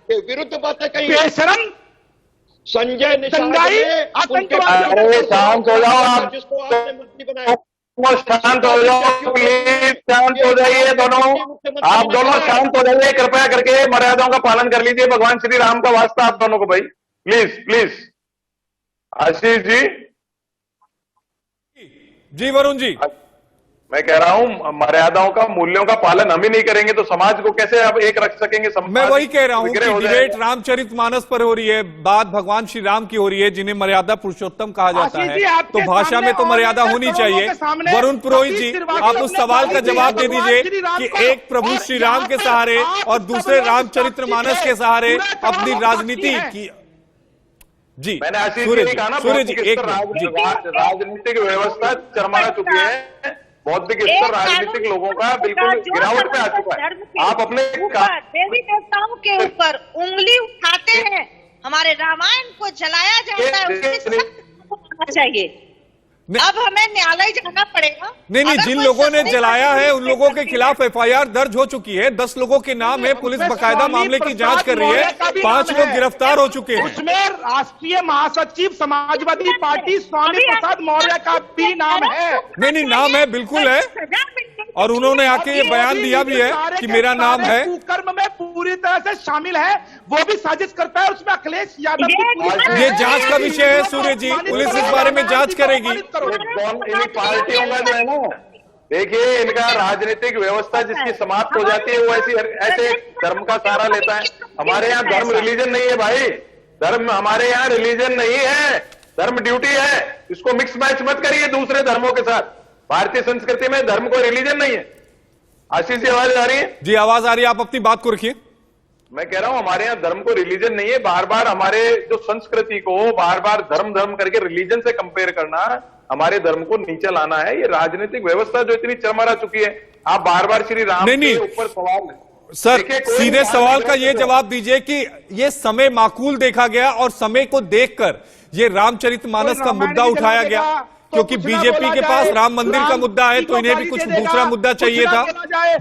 विरुद्ध बातें कही।
बेशरम
संजय
दंगाई आतंकवादी।
अरे शांत हो जाओ आप,
जिसको आपने मंत्री बनाया।
शांत हो जाओ प्लीज, शांत हो जाइए दोनों, आप दोनों शांत हो जाइए कृपया करके। मर्यादाओं का पालन कर लीजिए, भगवान श्री राम का वास्ता आप दोनों को भाई, प्लीज। आशीष
जी वरुण जी
मैं कह रहा हूं मर्यादाओं का, मूल्यों का पालन हम ही नहीं करेंगे तो समाज को कैसे अब एक रख सकेंगे?
मैं वही कह रहा हूं कि डिबेट रामचरितमानस पर हो रही है, बात भगवान श्री राम की हो रही है, जिन्हें मर्यादा पुरुषोत्तम कहा जाता है, तो भाषा में तो मर्यादा होनी चाहिए। वरुण पुरोहित जी आप उस सवाल का जवाब दे दीजिए कि एक प्रभु श्री राम के सहारे और दूसरे रामचरितमानस के सहारे अपनी राजनीति की। जी
मैंने सूर्य जी एक राजनीतिक व्यवस्था चरमरा चुकी है। बौद्धिक स्तर राजनीतिक लोगों का बिल्कुल गिरावट पे आ चुका है। आप अपने
देवी देवताओं के ऊपर उंगली उठाते हैं, हमारे रामायण को जलाया जाता है, उसके सख्त होना चाहिए। अब हमें न्यायालय जाना पड़ेगा।
नहीं, जिन लोगों ने जलाया है उन लोगों के खिलाफ एफआईआर दर्ज हो चुकी है। 10 लोगों के नाम है, पुलिस बकायदा मामले की जांच कर रही है, 5 लोग गिरफ्तार हो चुके हैं।
उसमें राष्ट्रीय महासचिव समाजवादी पार्टी स्वामी प्रसाद मौर्य का भी नाम है।
नहीं, नाम है, बिल्कुल है, और उन्होंने आके ये बयान दिया भी है कि मेरा नाम है।
कुकर्म में पूरी तरह से शामिल है, वो भी साजिश करता है, उसमें अखिलेश यादव
ये जांच का विषय है सूर्य जी, पुलिस इस बारे में जांच करेगी।
इन पार्टियों का जो है ना, देखिए इनका राजनीतिक व्यवस्था जिसकी समाप्त हो जाती है वो ऐसे धर्म का सहारा लेता है। हमारे यहाँ धर्म रिलीजन नहीं है भाई, धर्म हमारे यहाँ रिलीजन नहीं है, धर्म ड्यूटी है। इसको मिक्स मैच मत करिए दूसरे धर्मों के साथ। भारतीय संस्कृति में धर्म को रिलीजन नहीं है। आशीष जी आवाज आ रही है?
जी आवाज आ रही है, आप अपनी बात को रखिए।
मैं कह रहा हूं हमारे यहाँ धर्म को रिलीजन नहीं है। बार बार हमारे जो संस्कृति को बार बार धर्म करके रिलीजन से कंपेयर करना, हमारे धर्म को नीचे लाना है। ये राजनीतिक व्यवस्था जो इतनी चरमरा चुकी है। आप बार बार श्री राम के ऊपर सवाल
सर सीधे सवाल का ये जवाब दीजिए कि ये समय माकूल देखा गया और समय को देखकर ये रामचरितमानस का मुद्दा उठाया गया, क्योंकि बीजेपी के पास राम मंदिर का मुद्दा है तो इन्हें भी कुछ दूसरा मुद्दा चाहिए था।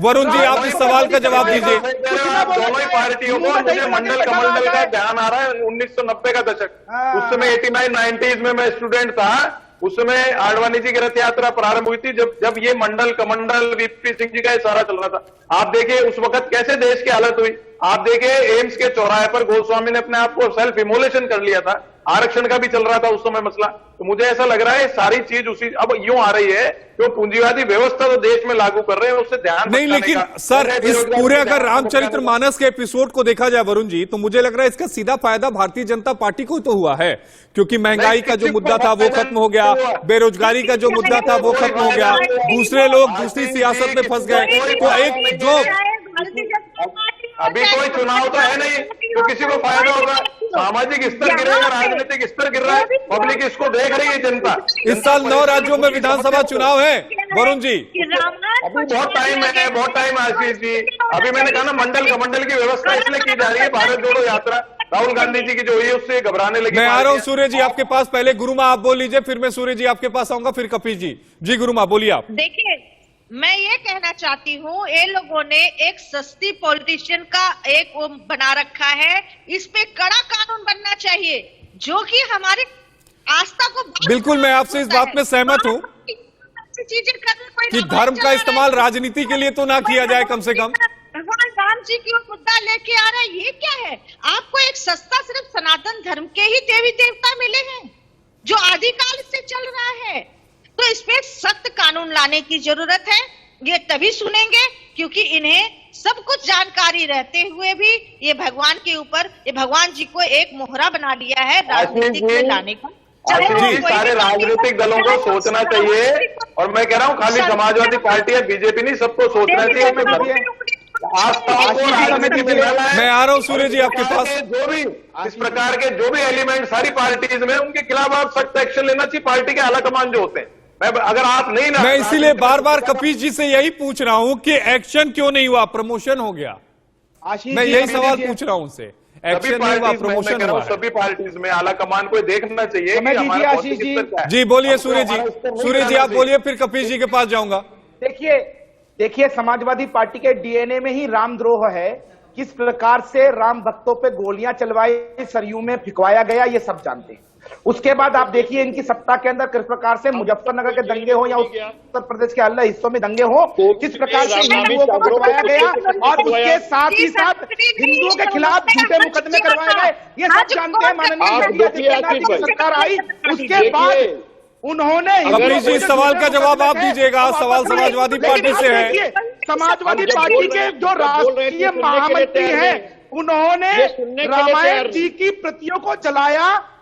वरुण जी आप इस सवाल का जवाब दीजिए।
दोनों ही पार्टियों को मुझे मंडल कमंडल का ध्यान आ रहा है। 1990 का दशक, उस समय 89-90s में मैं स्टूडेंट था। उस समय आडवाणी जी की रथ यात्रा प्रारंभ हुई थी, जब ये मंडल कमंडल वीपी सिंह जी का ये सारा चल रहा था। आप देखिए उस वक्त कैसे देश की हालत हुई। आप देखिए एम्स के चौराहे पर गोस्वामी ने अपने आप को सेल्फ इमोलेशन कर लिया था। आरक्षण का भी चल रहा था उस समय मसला। तो मुझे ऐसा लग रहा है सारी चीज उसी अब यूं आ रही है जो पूंजीवादी व्यवस्था तो देश में लागू कर रहे हैं उससे ध्यान
नहीं। लेकिन सर इस पूरे अगर रामचरितमानस के एपिसोड को देखा जाए वरुण जी, तो मुझे लग रहा है इसका सीधा फायदा भारतीय जनता पार्टी को तो हुआ है, क्योंकि महंगाई का जो मुद्दा था वो खत्म हो गया, बेरोजगारी का जो मुद्दा था वो खत्म हो गया, दूसरे लोग दूसरी सियासत में फंस गए। तो एक जो
अभी कोई चुनाव तो है नहीं तो किसी को फायदा होगा। सामाजिक स्तर गिरेगा, राजनीतिक स्तर गिर रहा है, पब्लिक इसको देख रही है जनता।
इस साल 9 राज्यों में विधानसभा चुनाव है वरुण जी।
अभी बहुत टाइम है, बहुत टाइम आशीष जी। अभी मैंने कहा ना मंडल कमंडल की व्यवस्था इसलिए की जा रही है। भारत जोड़ो यात्रा राहुल गांधी जी की जो हुई है उससे घबराने लगी।
मैं आ रहा हूं सूर्य जी आपके पास, पहले गुरुमा आप बोल लीजिए, फिर मैं सूर्य जी आपके पास आऊंगा, फिर कपिल जी। जी गुरुमा बोलिए आप।
देखिए मैं ये कहना चाहती हूँ, ये लोगों ने एक सस्ती पॉलिटिशियन का एक वो बना रखा है। इस पे कड़ा कानून बनना चाहिए जो कि हमारी आस्था को
बिल्कुल मैं आपसे इस बात में सहमत हूँ कि धर्म का इस्तेमाल राजनीति के लिए तो ना किया जाए कम से कम।
भगवान राम जी की मुद्दा लेके आ रहा है, ये क्या है? आपको एक सस्ता सिर्फ सनातन धर्म के ही देवी देवता मिले हैं जो आदिकाल से चल रहा है। तो इसमें सख्त कानून लाने की जरूरत है। ये तभी सुनेंगे क्योंकि इन्हें सब कुछ जानकारी रहते हुए भी ये भगवान के ऊपर, ये भगवान जी को एक मोहरा बना लिया है राजनीतिक में लाने का।
सारे राजनीतिक दलों को सोचना चाहिए, और मैं कह रहा हूँ खाली समाजवादी पार्टी या बीजेपी नहीं, सबको सोचना चाहिए। आस्थाओं को राजनीति में लाना है।
मैं आ रहा हूँ सूर्य जी आपके पास।
जो भी इस प्रकार के जो भी एलिमेंट सारी पार्टीज में, उनके खिलाफ आप सख्त एक्शन लेना चाहिए। पार्टी के आला कमान जो होते हैं, अगर आप नहीं ना,
मैं इसीलिए बार बार कपिल जी से यही पूछ रहा हूं कि एक्शन क्यों नहीं हुआ, प्रमोशन हो गया। मैं यही सवाल पूछ रहा हूं उनसे, एक्शन नहीं हुआ, प्रमोशन हुआ।
सभी पार्टीज में आला कमान को देखना चाहिए कि हमारा
आशीष जी।
जी बोलिए सूर्य जी। सूर्य जी आप बोलिए, फिर कपिल जी के पास जाऊंगा।
देखिए समाजवादी पार्टी के डीएनए में ही रामद्रोह है। किस प्रकार से राम भक्तों पे गोलियां चलवाई, सरयू में फिकवाया गया, ये सब जानते हैं। उसके बाद आप देखिए इनकी सत्ता के अंदर किस प्रकार से मुजफ्फरनगर के दंगे हो या उत्तर प्रदेश के अलग हिस्सों में दंगे हो, किस प्रकार से हिंदुओं को भड़काया गया और उसके साथ ही साथ हिंदुओं के खिलाफ झूठे मुकदमे करवाए गए, ये सब जानते हैं। माननीय आदित्यनाथ की सरकार आई उसके बाद उन्होंने
कपिल जी इस सवाल का जवाब आप दीजिएगा। सवाल समाजवादी पार्टी से है।
समाजवादी पार्टी के जो राष्ट्रीय महामंत्री हैं उन्होंने रामायण जी की प्रतियों को जलाया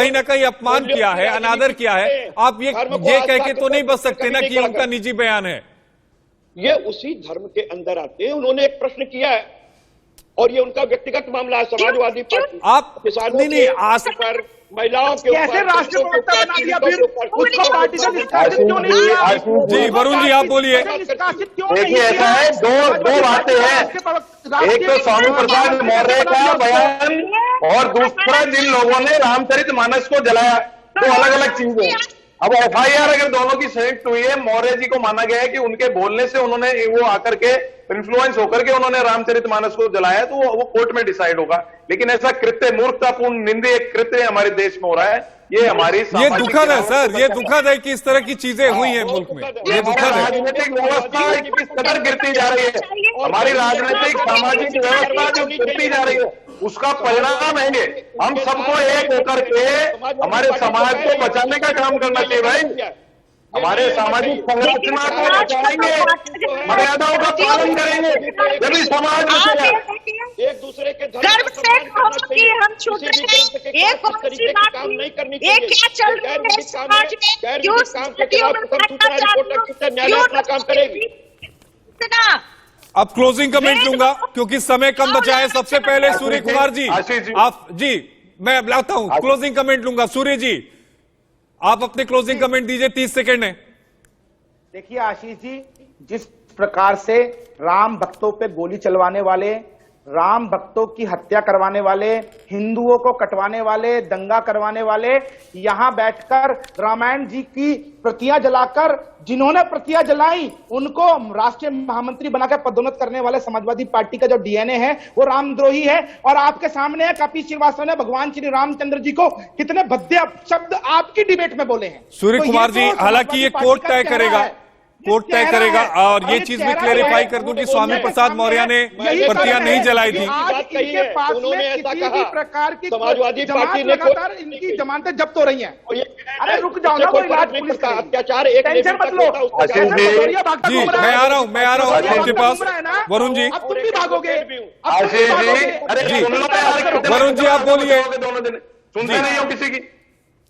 कहीं ना कहीं अपमान
मूल्यों
किया
की
है, अनादर
राजनीति
किया है।
करते हैं।
आप ये
धर्म को
कह
आस्था
के
के
तो नहीं
तौर
बच
पर
सकते ना
कभी
कि
नहीं
उनका
लगा।
निजी बयान है।
ये उसी धर्म के अंदर आते हैं। उन्होंने एक प्रश्न किया है और ये उनका व्यक्तिगत मामला है। समाजवादी
क्यों?
पार्टी
आप
किसानों
नहीं
के
आज
पर महिलाओं के ऊपर,
कैसे राष्ट्रीय प्रवक्ता बना दिया फिर उसको पार्टी से निष्कासित क्यों नहीं
आशीष
किया?
जी, वरुण जी, आप बोलिए।
निष्कासित क्यों नहीं
देखिए, ऐसा है, दो बातें हैं। एक तो स्वामी प्रसाद मौर्य का बयान और दूसरा जिन लोगों ने रामचरितमानस को जलाया, दो अलग अलग चीजें। अब एफआईआर अगर दोनों की संयुक्त हुई है, मौर्य जी को माना गया है कि उनके बोलने से उन्होंने वो आकर के इन्फ्लुएंस होकर के उन्होंने रामचरितमानस को जलाया, तो वो कोर्ट में डिसाइड होगा। लेकिन ऐसा कृत्य, मूर्खतापूर्ण निंदनीय कृत्य हमारे देश में हो रहा है। ये हमारी
ये दुखद है सर, ये दुखद है कि इस तरह की चीजें हुई हैं मुल्क में, ये दुखद है।
राजनीतिक व्यवस्था किस कदर गिरती जा रही है, हमारी राजनीतिक सामाजिक व्यवस्था जो गिरती जा रही है, उसका परिणाम है ये। हम सबको एक होकर के हमारे समाज को बचाने का काम करना चाहिए भाई। हमारे सामाजिक संरचना को बचाएंगे, मर्यादाओं का पालन करेंगे, जब समाज बचेगा।
एक दूसरे के
गर्व से कहो कि हम छूट रहे हैं, ये कौन सी बात हुई? ये क्या चल रहा है समाज में? क्यों स्थितियों में घटना चालू? क्यों
काम करेगी?
इतना
अब क्लोजिंग कमेंट लूंगा क्योंकि समय कम बचा है। सबसे पहले सूर्य कुमार जी,
आशीष जी।
आप जी, मैं बुलाता हूं, क्लोजिंग कमेंट लूंगा। सूर्य जी, आप अपने क्लोजिंग कमेंट दीजिए, 30 सेकंड है।
देखिए आशीष जी, जिस प्रकार से राम भक्तों पे गोली चलवाने वाले, राम भक्तों की हत्या करवाने वाले, हिंदुओं को कटवाने वाले, दंगा करवाने वाले, यहां बैठकर रामायण जी की प्रतियां जलाकर, जिन्होंने प्रतियां जलाई उनको राष्ट्रीय महामंत्री बनाकर पदोन्नत करने वाले समाजवादी पार्टी का जो डीएनए है वो रामद्रोही है। और आपके सामने है, कपिल श्रीवास्तव ने भगवान श्री रामचंद्र जी को कितने भद्दे शब्द आपकी डिबेट में बोले हैं।
सूर्य
तो
कुमार जी,
तो
हालांकि ये
समाजवादी
कोर्ट
पार्टी
तय
का चेहरा
करेगा,
है।
कोर्ट तय करेगा। और ये चीज भी क्लेरिफाई कर दूं कि स्वामी प्रसाद मौर्य ने प्रतियां नहीं जलाई थी।
उन्होंने ऐसा कहा,
प्रकार की
समाजवादी पार्टी ने
लगातार इनकी जमानतें जब्त हो रही हैं। अरे रुक जाओ ना, वो इलाज पुलिस का
अत्याचार,
टेंशन मत लो।
जी, मैं आ रहा हूं आपके पास। वरुण जी,
अब तुम भी भागोगे।
आशीष जी, अरे सुन लो यार,
वरुण जी, आप बोलिए।
दोनों दिन सुनते नहीं हो किसी की।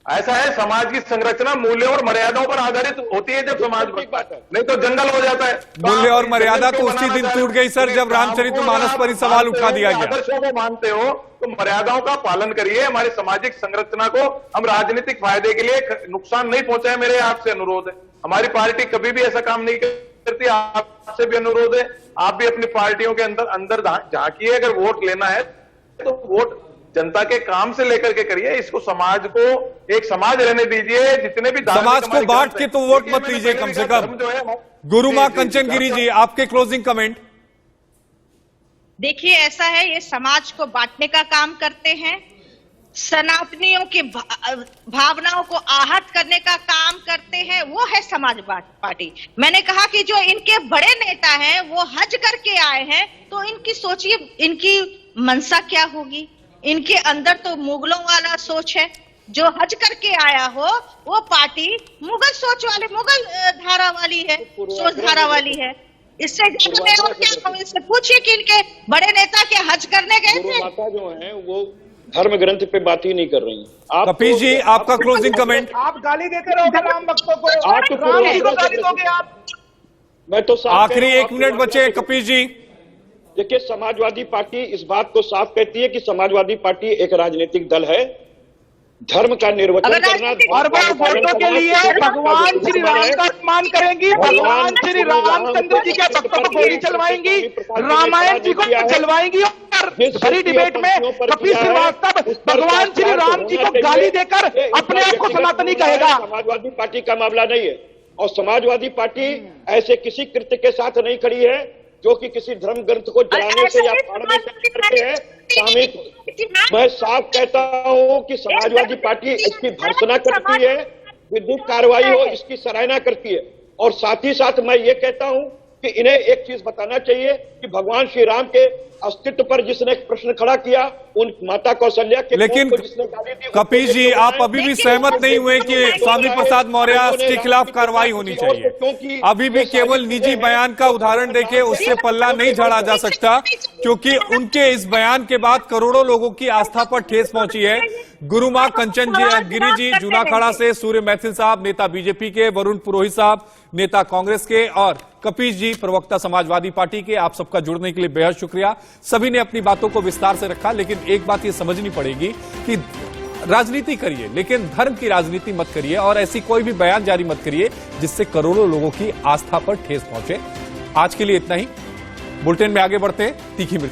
ऐसा है, समाज की संरचना मूल्यों और मर्यादाओं पर आधारित होती है जब समाज नहीं तो जंगल हो जाता है।
मूल्य और मर्यादा तो उसी दिन टूट गई सर, जब रामचरितमानस पर ही सवाल उठा दिया गया।
आदर्शों को मानते हो तो मर्यादाओं का पालन करिए। हमारी सामाजिक संरचना को हम राजनीतिक फायदे के लिए नुकसान नहीं पहुंचाए, मेरे आपसे अनुरोध है। हमारी पार्टी कभी भी ऐसा काम नहीं करती, आपसे भी अनुरोध है। आप भी अपनी पार्टियों के अंदर झांकिए। अगर वोट लेना है तो वोट जनता के काम से लेकर के करिए। इसको समाज को एक समाज रहने दीजिए। जितने भी
समाज को बांट के तो वोट मत लीजिए कम से कम। गुरु मां कंचन गिरी जी, आपके क्लोजिंग कमेंट।
देखिए, ऐसा है, ये समाज को बांटने का काम करते हैं, सनातनियों की भावनाओं को आहत करने का काम करते हैं, वो है समाजवादी पार्टी। मैंने कहा कि जो इनके बड़े नेता हैं वो हज करके आए हैं, तो इनकी सोचिए, इनकी मंशा क्या होगी। इनके अंदर तो मुगलों वाला सोच है। जो हज करके आया हो वो पार्टी मुगल सोच वाले, मुगल धारा वाली है, सोच धारा वाली है। इससे ज्यादा मैं और क्या कहूं? इससे पूछिए कि इनके बड़े नेता के हज करने गए थे।
माता जो है वो धर्म ग्रंथ पे बात ही नहीं कर रही हैं।
कपिल जी, आपका क्लोजिंग कमेंट।
आप गाली देते रहोगे राम भक्तों को,
आप तो
राम जी को गाली दोगे आप।
मैं तो
आखिरी 1 मिनट बचे कपिल जी।
देखिए, समाजवादी पार्टी इस बात को साफ कहती है कि समाजवादी पार्टी एक राजनीतिक दल है। धर्म का निर्वचन करना
और वो वोटों के लिए भगवान श्री राम का अपमान करेंगी, भगवान श्री रामचंद्र जी के भक्तों को गोली चलवाएंगी, रामायण जी को चलवाएंगी। और भरी डिबेट में कपिल श्रीवास्तव भगवान श्री राम जी को गाली देकर अपने आप को सनातनी कहेगा।
समाजवादी पार्टी का मामला नहीं है। और समाजवादी पार्टी ऐसे किसी कृत्य के साथ नहीं खड़ी है जो कि किसी धर्म ग्रंथ को जलाने से या फाड़ने से करते हैं शामिल। मैं साफ कहता हूं कि समाजवादी पार्टी इसकी भर्त्सना करती है, विद्युत कार्रवाई हो इसकी सराहना करती है। और साथ ही साथ मैं ये कहता हूं कि इन्हें एक चीज बताना चाहिए कि भगवान श्री राम के अस्तित्व पर जिसने प्रश्न खड़ा किया, उन माता कौशल्या के
लेकिन
को जिसने गाली दी,
कपिल जी, आप अभी भी सहमत नहीं हुए कि स्वामी प्रसाद मौर्य के खिलाफ कार्रवाई होनी चाहिए। अभी भी केवल निजी बयान का उदाहरण देके उससे पल्ला नहीं झाड़ा जा सकता, क्योंकि उनके इस बयान के बाद करोड़ों लोगों की आस्था पर ठेस पहुंची है। गुरु मां कंचन गिरी जी जूनाखाड़ा से, सूर्य मैथिल साहब नेता बीजेपी के, वरुण पुरोहित साहब नेता कांग्रेस के, और कपिल जी प्रवक्ता समाजवादी पार्टी के, आप सबका जुड़ने के लिए बेहद शुक्रिया। सभी ने अपनी बातों को विस्तार से रखा, लेकिन एक बात ये समझनी पड़ेगी कि राजनीति करिए, लेकिन धर्म की राजनीति मत करिए और ऐसी कोई भी बयान जारी मत करिए जिससे करोड़ों लोगों की आस्था पर ठेस पहुंचे। आज के लिए इतना ही। बुलेटिन में आगे बढ़ते हैं। तीखी मिर्ची।